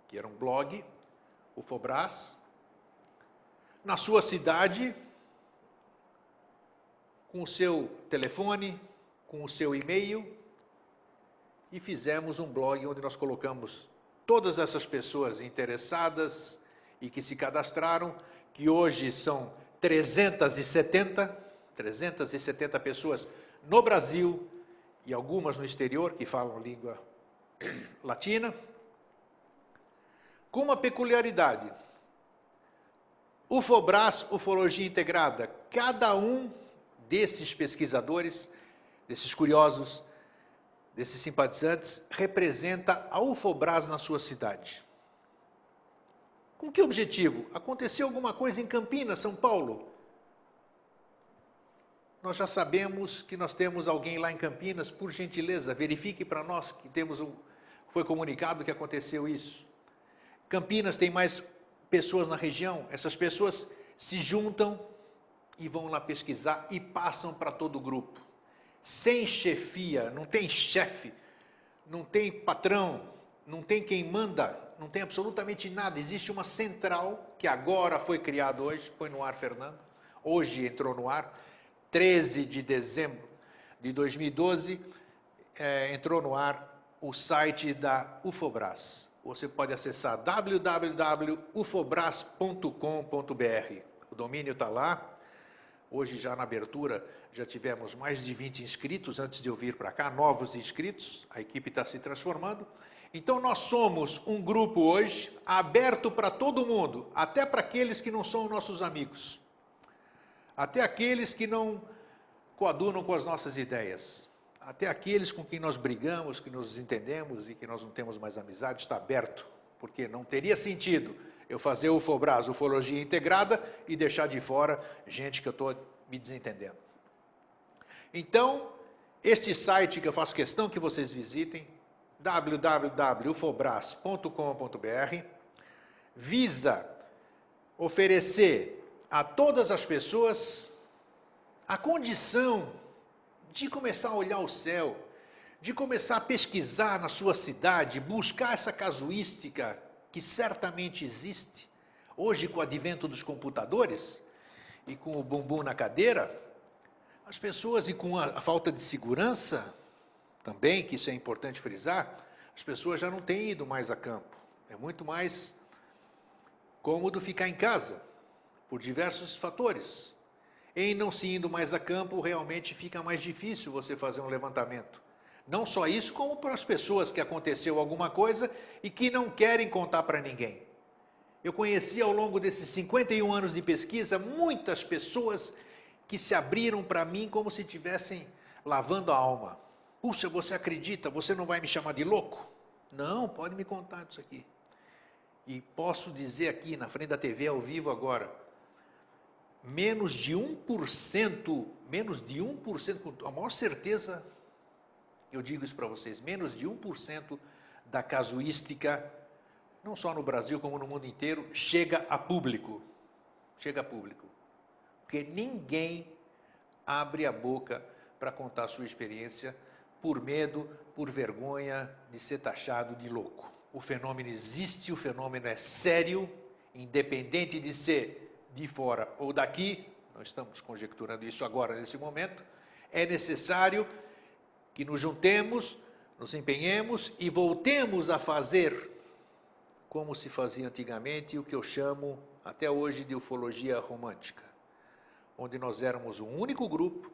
que era um blog, Ufobras, na sua cidade, com o seu telefone, com o seu e-mail, e fizemos um blog onde nós colocamos todas essas pessoas interessadas e que se cadastraram, que hoje são 370 pessoas no Brasil e algumas no exterior que falam língua latina, com uma peculiaridade. Ufobras, ufologia integrada, cada um desses pesquisadores, desses curiosos, desses simpatizantes, representa a Ufobras na sua cidade. Com que objetivo? Aconteceu alguma coisa em Campinas, São Paulo? Nós já sabemos que nós temos alguém lá em Campinas, por gentileza, verifique para nós que foi comunicado que aconteceu isso. Campinas tem mais pessoas na região, essas pessoas se juntam e vão lá pesquisar e passam para todo o grupo. Sem chefia, não tem chefe, não tem patrão, não tem quem manda, não tem absolutamente nada. Existe uma central que agora foi criada hoje, põe no ar, Fernando, hoje entrou no ar, 13 de dezembro de 2012, entrou no ar o site da Ufobras. Você pode acessar www.ufobras.com.br. O domínio está lá. Hoje, já na abertura, já tivemos mais de 20 inscritos antes de eu vir para cá, novos inscritos. A equipe está se transformando. Então, nós somos um grupo hoje aberto para todo mundo, até para aqueles que não são nossos amigos, até aqueles que não coadunam com as nossas ideias, até aqueles com quem nós brigamos, que nos entendemos e que nós não temos mais amizade, está aberto, porque não teria sentido eu fazer o Ufobras, ufologia integrada, e deixar de fora gente que eu estou me desentendendo. Então, este site que eu faço questão que vocês visitem, www.ufobras.com.br, visa oferecer a todas as pessoas a condição de começar a olhar o céu, de começar a pesquisar na sua cidade, buscar essa casuística que certamente existe. Hoje, com o advento dos computadores e com o bumbum na cadeira, as pessoas, e com a falta de segurança também, que isso é importante frisar, as pessoas já não têm ido mais a campo. É muito mais cômodo ficar em casa, por diversos fatores. Em não se indo mais a campo, realmente fica mais difícil você fazer um levantamento. Não só isso, como para as pessoas que aconteceu alguma coisa e que não querem contar para ninguém. Eu conheci ao longo desses 51 anos de pesquisa muitas pessoas que se abriram para mim como se estivessem lavando a alma. Puxa, você acredita? Você não vai me chamar de louco? Não, pode me contar disso aqui. E posso dizer aqui, na frente da TV, ao vivo agora, menos de 1%, com a maior certeza, eu digo isso para vocês, menos de 1% da casuística, não só no Brasil como no mundo inteiro, chega a público. Chega a público. Porque ninguém abre a boca para contar a sua experiência por medo, por vergonha de ser taxado de louco. O fenômeno existe, o fenômeno é sério, independente de ser de fora ou daqui, nós estamos conjecturando isso agora, nesse momento, é necessário que nos juntemos, nos empenhemos e voltemos a fazer como se fazia antigamente, o que eu chamo até hoje de ufologia romântica, onde nós éramos um único grupo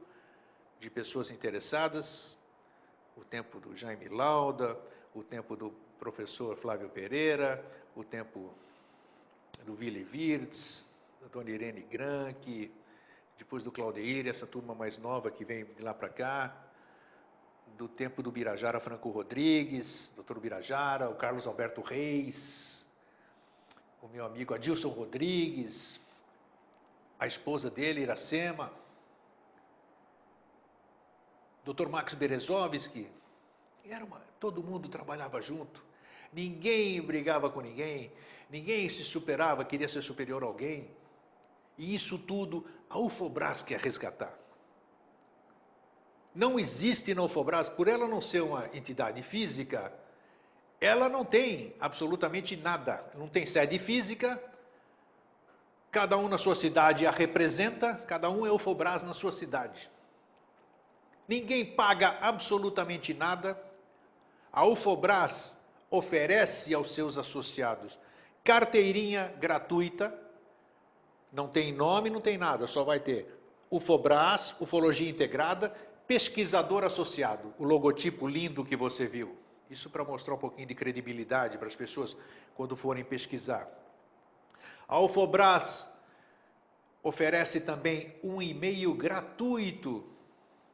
de pessoas interessadas, o tempo do Jaime Lauda, o tempo do professor Flávio Pereira, o tempo do Willy Wirtz, da dona Irene Granke, depois do Claudeir, essa turma mais nova que vem de lá para cá, do tempo do Birajara Franco Rodrigues, doutor Birajara, o Carlos Alberto Reis, o meu amigo Adilson Rodrigues, a esposa dele, Iracema, doutor Max Berezovski, todo mundo trabalhava junto, ninguém brigava com ninguém, ninguém se superava, queria ser superior a alguém, e isso tudo a UFOBRAS quer resgatar. Não existe na UFOBRAS, por ela não ser uma entidade física, ela não tem absolutamente nada, não tem sede física, cada um na sua cidade a representa, cada um é UFOBRAS na sua cidade. Ninguém paga absolutamente nada, a UFOBRAS oferece aos seus associados carteirinha gratuita, não tem nome, não tem nada, só vai ter UFOBRAS, Ufologia Integrada, pesquisador associado, o logotipo lindo que você viu. Isso para mostrar um pouquinho de credibilidade para as pessoas quando forem pesquisar. A UFOBRAS oferece também um e-mail gratuito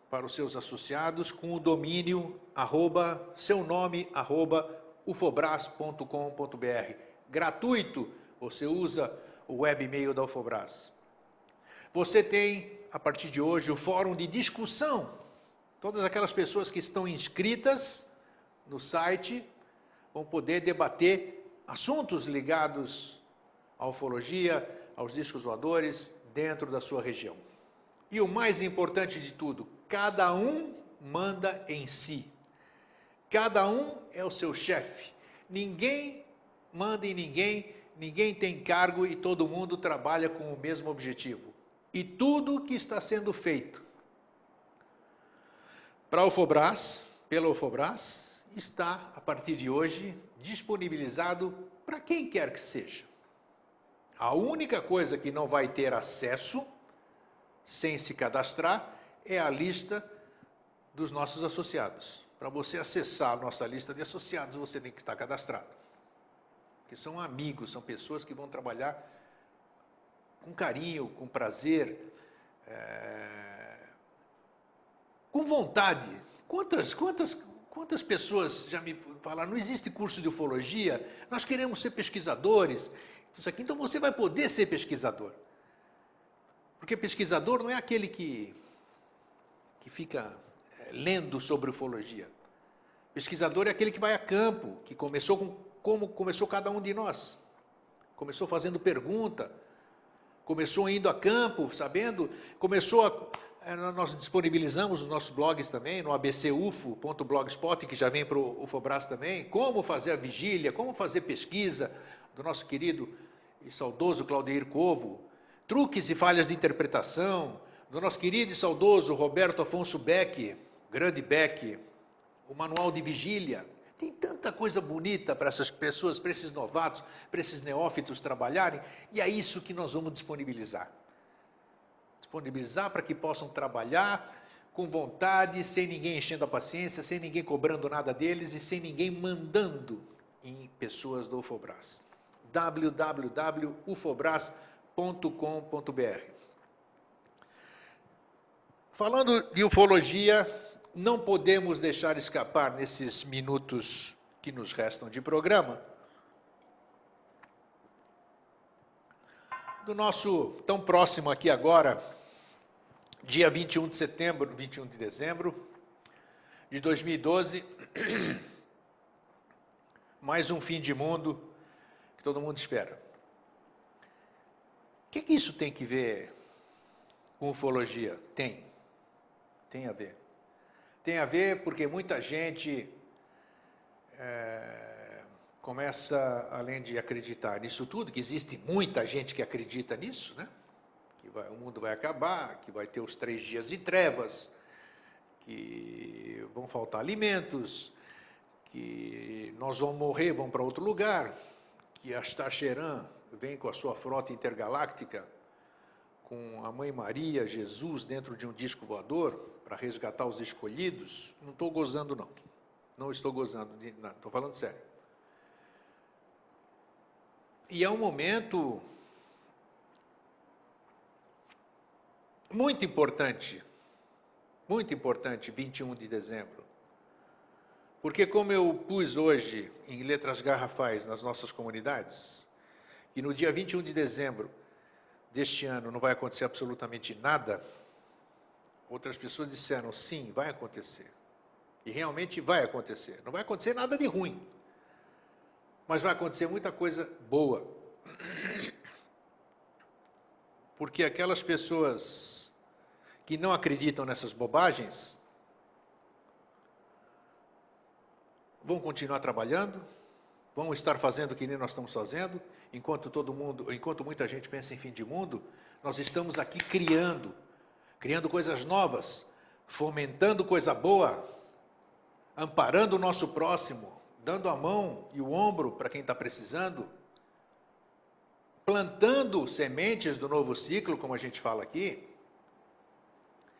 para os seus associados com o domínio seu nome, ufobras.com.br. Gratuito, você usa o web e-mail da UFOBRAS. Você tem, a partir de hoje, o fórum de discussão. Todas aquelas pessoas que estão inscritas no site vão poder debater assuntos ligados à ufologia, aos discos voadores, dentro da sua região. E o mais importante de tudo, cada um manda em si. Cada um é o seu chefe. Ninguém manda em ninguém, ninguém tem cargo e todo mundo trabalha com o mesmo objetivo. E tudo que está sendo feito para a UFOBRAS, pela UFOBRAS, está, a partir de hoje, disponibilizado para quem quer que seja. A única coisa que não vai ter acesso, sem se cadastrar, é a lista dos nossos associados. Para você acessar a nossa lista de associados, você tem que estar cadastrado. Porque são amigos, são pessoas que vão trabalhar com carinho, com prazer, com vontade. Quantas pessoas já me falaram, não existe curso de ufologia, nós queremos ser pesquisadores, isso aqui, então você vai poder ser pesquisador. Porque pesquisador não é aquele que fica lendo sobre ufologia. Pesquisador é aquele que vai a campo, que começou como começou cada um de nós. Começou fazendo pergunta, começou indo a campo, sabendo, nós disponibilizamos os nossos blogs também, no abcufo.blogspot, que já vem para o UFOBRAS também, como fazer a vigília, como fazer pesquisa, do nosso querido e saudoso Claudeir Covo, truques e falhas de interpretação, do nosso querido e saudoso Roberto Afonso Beck, grande Beck, o manual de vigília. Tem tanta coisa bonita para essas pessoas, para esses novatos, para esses neófitos trabalharem, e é isso que nós vamos disponibilizar. Disponibilizar para que possam trabalhar com vontade, sem ninguém enchendo a paciência, sem ninguém cobrando nada deles e sem ninguém mandando em pessoas do UFOBRAS. www.ufobras.com.br. Falando de ufologia, não podemos deixar escapar nesses minutos que nos restam de programa, do nosso tão próximo aqui agora, dia 21 de dezembro de 2012, mais um fim de mundo que todo mundo espera. O que isso tem que ver com ufologia? Tem a ver. Tem a ver porque muita gente começa, além de acreditar nisso tudo, que existe muita gente que acredita nisso, né? Que o mundo vai acabar, que vai ter os 3 dias de trevas, que vão faltar alimentos, que nós vamos morrer, vamos para outro lugar, que Astacheran vem com a sua frota intergaláctica, com a Mãe Maria, Jesus, dentro de um disco voador, para resgatar os escolhidos. Não estou gozando, não. Não estou gozando, estou falando sério. E é um momento muito importante, 21 de dezembro. Porque como eu pus hoje em letras garrafais nas nossas comunidades, que no dia 21 de dezembro deste ano não vai acontecer absolutamente nada, outras pessoas disseram, sim, vai acontecer. E realmente vai acontecer. Não vai acontecer nada de ruim, mas vai acontecer muita coisa boa. Porque aquelas pessoas que não acreditam nessas bobagens vão continuar trabalhando, vão estar fazendo o que nem nós estamos fazendo, enquanto muita gente pensa em fim de mundo, nós estamos aqui criando coisas novas, fomentando coisa boa, amparando o nosso próximo, dando a mão e o ombro para quem está precisando, plantando sementes do novo ciclo, como a gente fala aqui.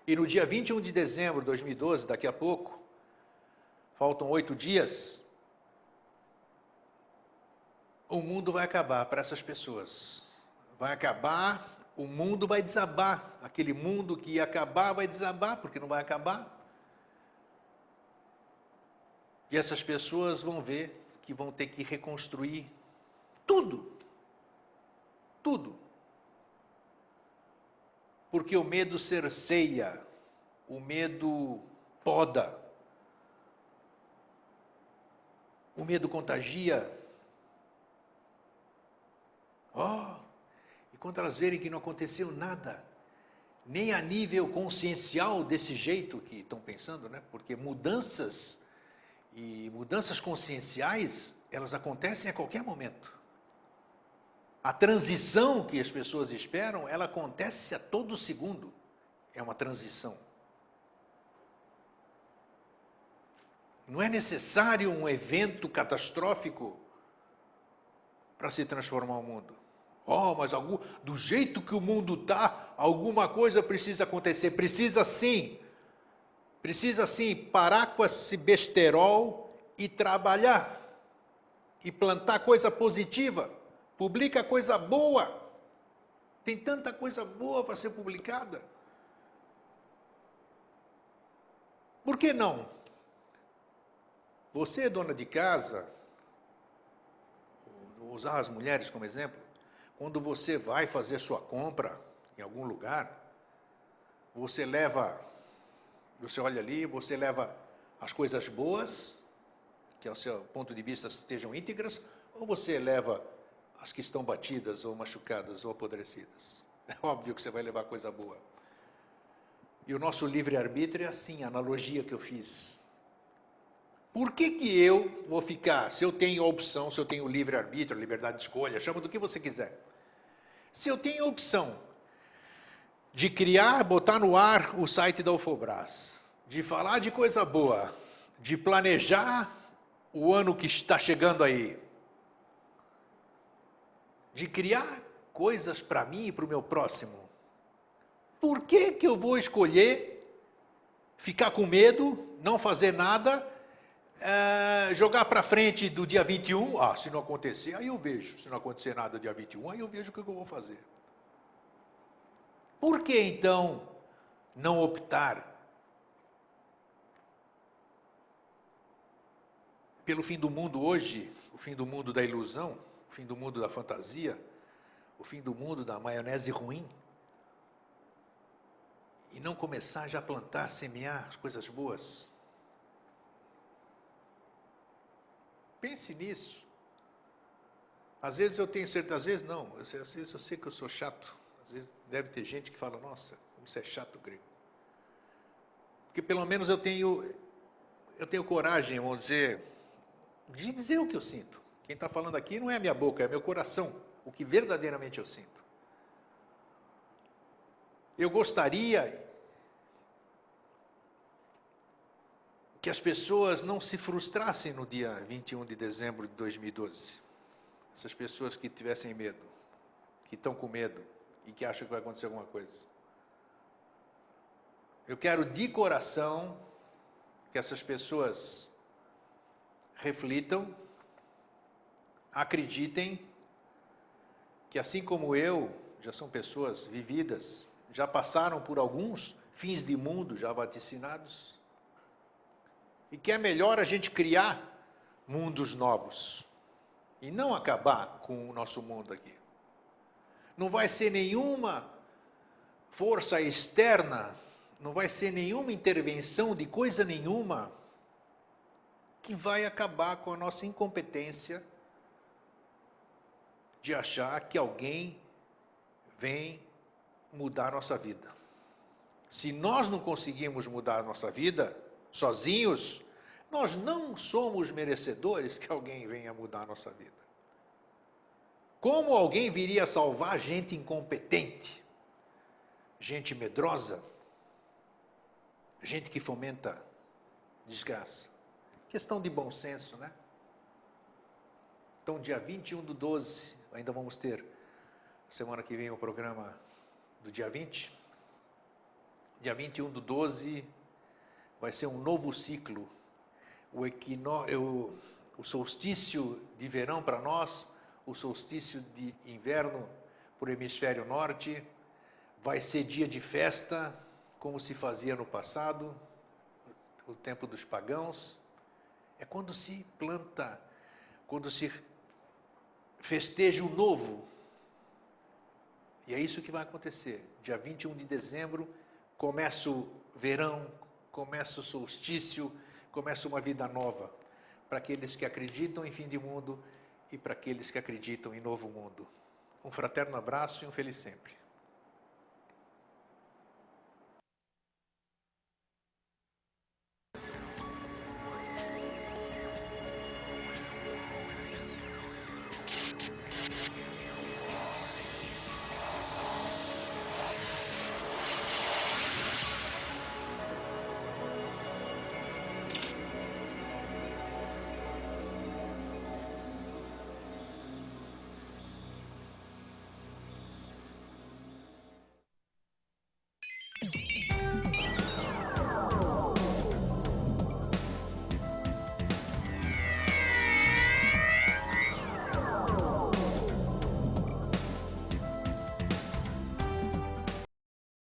E no dia 21 de dezembro de 2012, daqui a pouco, faltam 8 dias, o mundo vai acabar para essas pessoas. Vai acabar, o mundo vai desabar. Aquele mundo que ia acabar vai desabar, porque não vai acabar. E essas pessoas vão ver que vão ter que reconstruir tudo. Tudo. Porque o medo cerceia, o medo poda, o medo contagia. E quando elas verem que não aconteceu nada, nem a nível consciencial desse jeito que estão pensando, né? Porque mudanças conscienciais, elas acontecem a qualquer momento. A transição que as pessoas esperam, ela acontece a todo segundo. É uma transição. Não é necessário um evento catastrófico para se transformar o mundo. Mas do jeito que o mundo está, alguma coisa precisa acontecer. Precisa sim. Precisa sim parar com esse besterol e trabalhar. E plantar coisa positiva. Publica coisa boa. Tem tanta coisa boa para ser publicada. Por que não? Você, dona de casa, vou usar as mulheres como exemplo, quando você vai fazer sua compra em algum lugar, você olha ali, você leva as coisas boas, que ao seu ponto de vista estejam íntegras, ou você leva as que estão batidas, ou machucadas, ou apodrecidas? É óbvio que você vai levar coisa boa. E o nosso livre-arbítrio é assim, a analogia que eu fiz. Por que eu vou ficar, se eu tenho a opção, se eu tenho livre-arbítrio, liberdade de escolha, chama do que você quiser. Se eu tenho a opção de criar, botar no ar o site da Ufobras, de falar de coisa boa, de planejar o ano que está chegando aí, de criar coisas para mim e para o meu próximo, por que eu vou escolher ficar com medo, não fazer nada, jogar para frente do dia 21, se não acontecer, aí eu vejo. Se não acontecer nada dia 21, aí eu vejo o que eu vou fazer. Por que então não optar pelo fim do mundo hoje, o fim do mundo da ilusão, o fim do mundo da fantasia, o fim do mundo da maionese ruim? E não começar já a plantar, semear as coisas boas? Pense nisso. Às vezes eu tenho certeza, às vezes não, às vezes eu sei que eu sou chato. Às vezes deve ter gente que fala, nossa, como você é chato, Grego. Porque pelo menos eu tenho coragem, vamos dizer, de dizer o que eu sinto. Quem está falando aqui não é a minha boca, é meu coração, o que verdadeiramente eu sinto. Eu gostaria que as pessoas não se frustrassem no dia 21 de dezembro de 2012. Essas pessoas que tivessem medo, que estão com medo e que acham que vai acontecer alguma coisa. Eu quero de coração que essas pessoas reflitam, acreditem que assim como eu, já são pessoas vividas, já passaram por alguns fins de mundo já vaticinados, e que é melhor a gente criar mundos novos e não acabar com o nosso mundo aqui. Não vai ser nenhuma força externa, não vai ser nenhuma intervenção de coisa nenhuma que vai acabar com a nossa incompetência de achar que alguém vem mudar a nossa vida. Se nós não conseguimos mudar a nossa vida sozinhos, nós não somos merecedores que alguém venha mudar a nossa vida. Como alguém viria salvar gente incompetente, gente medrosa, gente que fomenta desgraça? Questão de bom senso, né? Então, dia 21/12, ainda vamos ter, semana que vem, o programa do dia 20. Dia 21/12 vai ser um novo ciclo. O solstício de verão para nós, o solstício de inverno para o hemisfério norte, vai ser dia de festa, como se fazia no passado, o tempo dos pagãos. É quando se planta, quando se festeja o novo. E é isso que vai acontecer. Dia 21 de dezembro, começa o verão, começa o solstício, começa uma vida nova. Para aqueles que acreditam em fim de mundo e para aqueles que acreditam em novo mundo. Um fraterno abraço e um feliz sempre.